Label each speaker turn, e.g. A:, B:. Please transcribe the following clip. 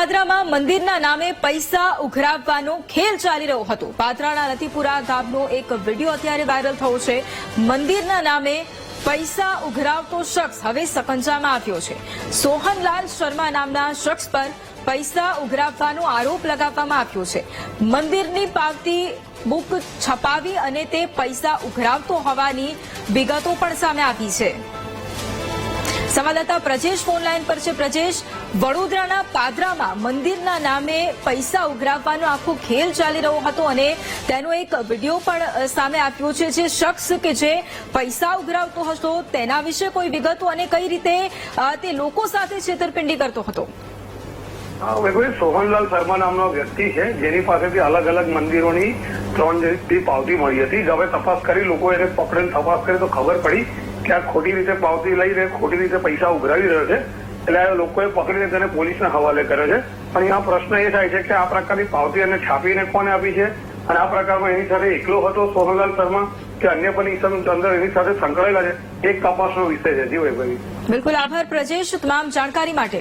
A: પાદરામાં મંદિરના નામે પૈસા ઉઘરાવવાનો ખેલ ચાલી રહ્યો હતો। પાદરાના રતિપુરા ગામનો એક વિડીયો અત્યારે વાયરલ થયો છે। મંદિરના નામે પૈસા ઉઘરાવતો શખ્સ હવે સકંજામાં આવ્યો છે। સોહનલાલ શર્મા નામના શખ્સ પર પૈસા ઉઘરાવવાનો આરોપ લગાવવામાં આવ્યો છે। મંદિરની પાવતી બુક છપાવી અને તે પૈસા ઉઘરાવતો હોવાની વિગતો પણ સામે આવી છે। સંવાદદાતા પ્રજેશ ફોનલાઈન પર છે। પ્રજેશ, વડોદરાના પાદરામાં મંદિરના નામે પૈસા ઉઘરાવવાનો આખો ખેલ ચાલી રહ્યો હતો અને તેનો એક વિડીયો પણ સામે આવ્યો છે। જે શખ્સ કે જે પૈસા ઉઘરાવતો હતો તેના વિશે કોઈ વિગતો અને કઈ રીતે તે લોકો સાથે છેતરપિંડી કરતો હતો?
B: સોહનલાલ શર્મા નામનો વ્યક્તિ છે જેની પાસેથી અલગ અલગ મંદિરોની 3 જેટલી પાવતી મળી હતી। હવે તપાસ કરી લોકો એને પકડીને તપાસ કરી તો ખબર પડી કે આ ખોટી રીતે પાવતી લઈને ખોટી રીતે પૈસા ઉઘરાવી રહ્યો છે। એટલે આ લોકોએ પકડીને તેને પોલીસના હવાલે કર્યો છે। પણ અહીંયા પ્રશ્ન એ થાય છે કે આ પ્રકારની પાવતી એને છાપીને કોને આપી છે અને આ પ્રકારમાં એની સાથે એકલો હતો સોહનલાલ શર્મા કે અન્ય પણ ઈસમ અંદર એની સાથે સંકળાયેલા છે, એક તપાસનો વિષય છે। જી વૈભવી।
A: બિલકુલ, આભાર પ્રજેશ તમામ જાણકારી માટે।